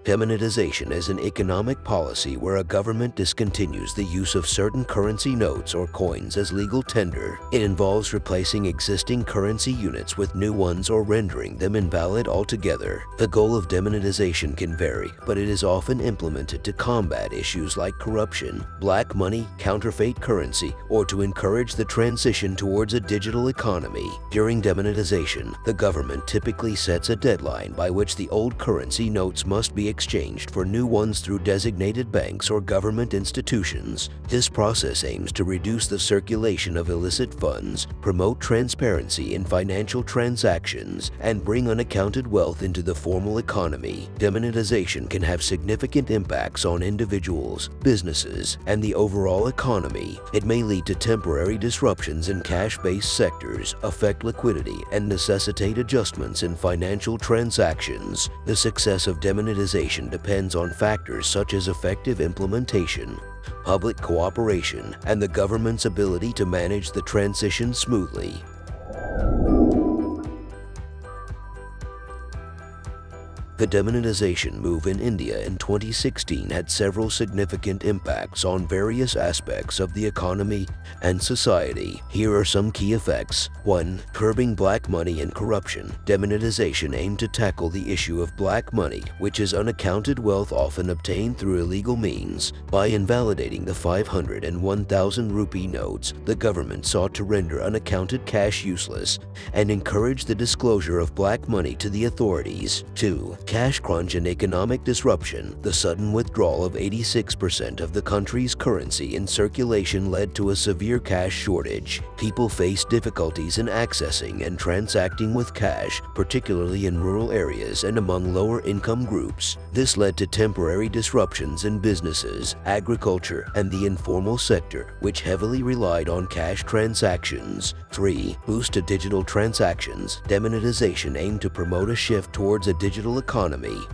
Demonetization is an economic policy where a government discontinues the use of certain currency notes or coins as legal tender. It involves replacing existing currency units with new ones or rendering them invalid altogether. The goal of demonetization can vary, but it is often implemented to combat issues like corruption, black money, counterfeit currency, or to encourage the transition towards a digital economy. During demonetization, the government typically sets a deadline by which the old currency notes must be exchanged for new ones through designated banks or government institutions. This process aims to reduce the circulation of illicit funds, promote transparency in financial transactions, and bring unaccounted wealth into the formal economy. Demonetization can have significant impacts on individuals, businesses, and the overall economy. It may lead to temporary disruptions in cash-based sectors, affect liquidity, and necessitate adjustments in financial transactions. The success of demonetization depends on factors such as effective implementation, public cooperation, and the government's ability to manage the transition smoothly. The demonetization move in India in 2016 had several significant impacts on various aspects of the economy and society. Here are some key effects. 1. Curbing black money and corruption. Demonetization aimed to tackle the issue of black money, which is unaccounted wealth often obtained through illegal means. By invalidating the 500 and 1,000 rupee notes, the government sought to render unaccounted cash useless and encourage the disclosure of black money to the authorities. 2. Cash crunch and economic disruption. The sudden withdrawal of 86% of the country's currency in circulation led to a severe cash shortage. People faced difficulties in accessing and transacting with cash, particularly in rural areas and among lower-income groups. This led to temporary disruptions in businesses, agriculture, and the informal sector, which heavily relied on cash transactions. 3. Boost to digital transactions. Demonetization aimed to promote a shift towards a digital economy.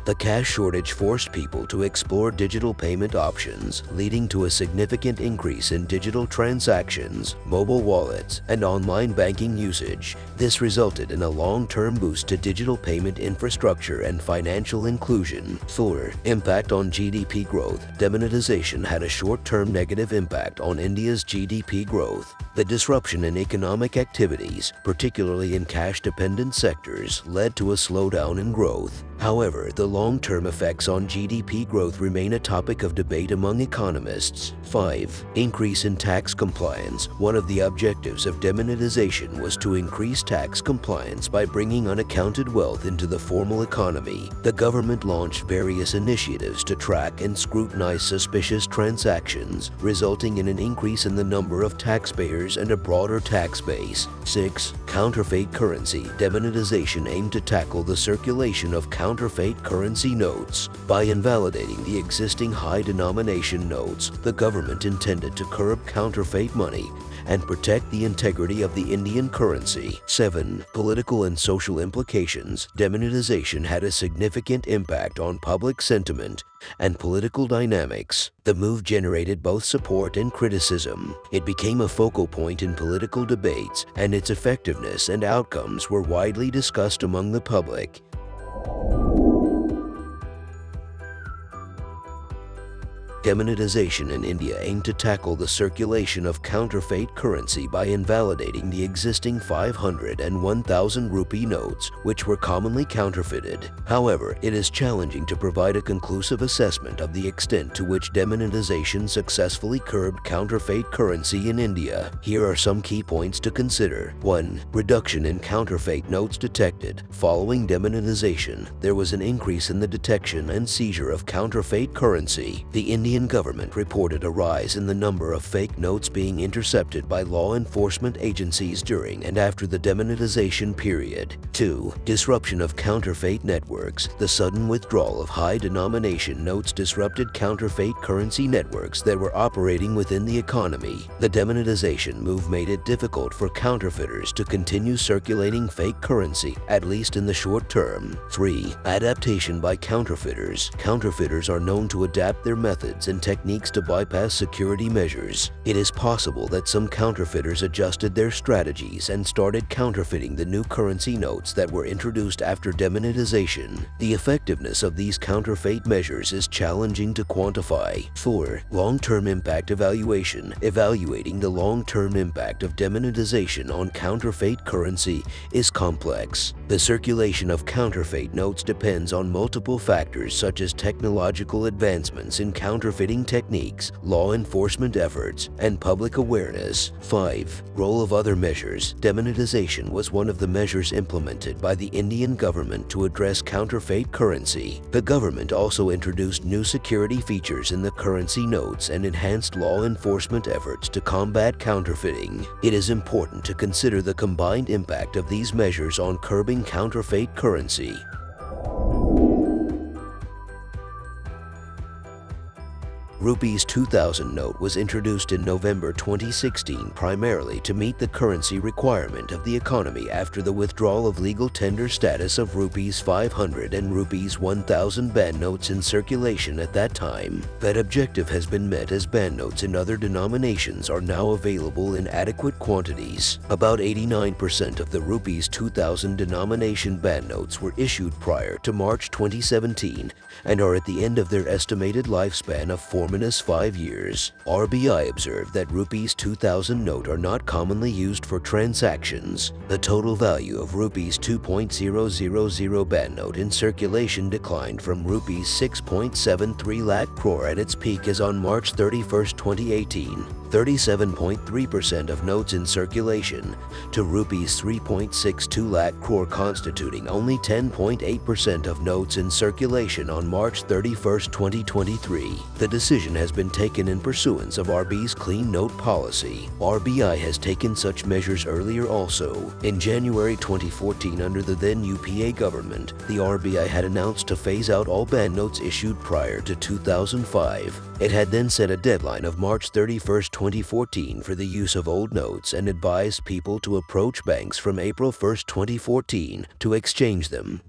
The cash shortage forced people to explore digital payment options, leading to a significant increase in digital transactions, mobile wallets, and online banking usage. This resulted in a long-term boost to digital payment infrastructure and financial inclusion. 4. Impact on GDP growth. Demonetization had a short-term negative impact on India's GDP growth. The disruption in economic activities, particularly in cash-dependent sectors, led to a slowdown in growth. However, the long-term effects on GDP growth remain a topic of debate among economists. 5. Increase in tax compliance. One of the objectives of demonetization was to increase tax compliance by bringing unaccounted wealth into the formal economy. The government launched various initiatives to track and scrutinize suspicious transactions, resulting in an increase in the number of taxpayers and a broader tax base. 6. Counterfeit currency. Demonetization aimed to tackle the circulation of counterfeit currency notes. By invalidating the existing high-denomination notes, the government intended to curb counterfeit money and protect the integrity of the Indian currency. 7. Political and social implications. Demonetization had a significant impact on public sentiment and political dynamics. The move generated both support and criticism. It became a focal point in political debates, and its effectiveness and outcomes were widely discussed among the public. Demonetization in India aimed to tackle the circulation of counterfeit currency by invalidating the existing 500 and 1,000 rupee notes, which were commonly counterfeited. However, it is challenging to provide a conclusive assessment of the extent to which demonetization successfully curbed counterfeit currency in India. Here are some key points to consider. 1. Reduction in counterfeit notes detected. Following demonetization, there was an increase in the detection and seizure of counterfeit currency. The Indian government reported a rise in the number of fake notes being intercepted by law enforcement agencies during and after the demonetization period. 2. Disruption of counterfeit networks. The sudden withdrawal of high-denomination notes disrupted counterfeit currency networks that were operating within the economy. The demonetization move made it difficult for counterfeiters to continue circulating fake currency, at least in the short term. 3. Adaptation by counterfeiters. Counterfeiters are known to adapt their methods methods and techniques to bypass security measures. It is possible that some counterfeiters adjusted their strategies and started counterfeiting the new currency notes that were introduced after demonetization. The effectiveness of these counterfeit measures is challenging to quantify. 4. Long-term impact evaluation. Evaluating the long-term impact of demonetization on counterfeit currency is complex. The circulation of counterfeit notes depends on multiple factors such as technological advancements in counterfeiting techniques, law enforcement efforts, and public awareness. 5. Role of other measures. Demonetization was one of the measures implemented by the Indian government to address counterfeit currency. The government also introduced new security features in the currency notes and enhanced law enforcement efforts to combat counterfeiting. It is important to consider the combined impact of these measures on curbing counterfeit currency. Rupees 2000 note was introduced in November 2016 primarily to meet the currency requirement of the economy after the withdrawal of legal tender status of Rupees 500 and Rupees 1000 banknotes in circulation at that time. That objective has been met as banknotes in other denominations are now available in adequate quantities. About 89% of the Rupees 2000 denomination banknotes were issued prior to March 2017 and are at the end of their estimated lifespan of 5 years. RBI observed that Rupees 2000 note are not commonly used for transactions. The total value of Rupees 2.000 banknote in circulation declined from Rupees 6.73 lakh crore at its peak as on March 31, 2018. 37.3% of notes in circulation to Rupees 3.62 lakh crore, constituting only 10.8% of notes in circulation on March 31, 2023. The decision has been taken in pursuance of RBI's clean note policy. RBI has taken such measures earlier also. In January 2014, under the then UPA government, the RBI had announced to phase out all banknotes issued prior to 2005. It had then set a deadline of March 31, 2014 for the use of old notes and advised people to approach banks from April 1, 2014 to exchange them.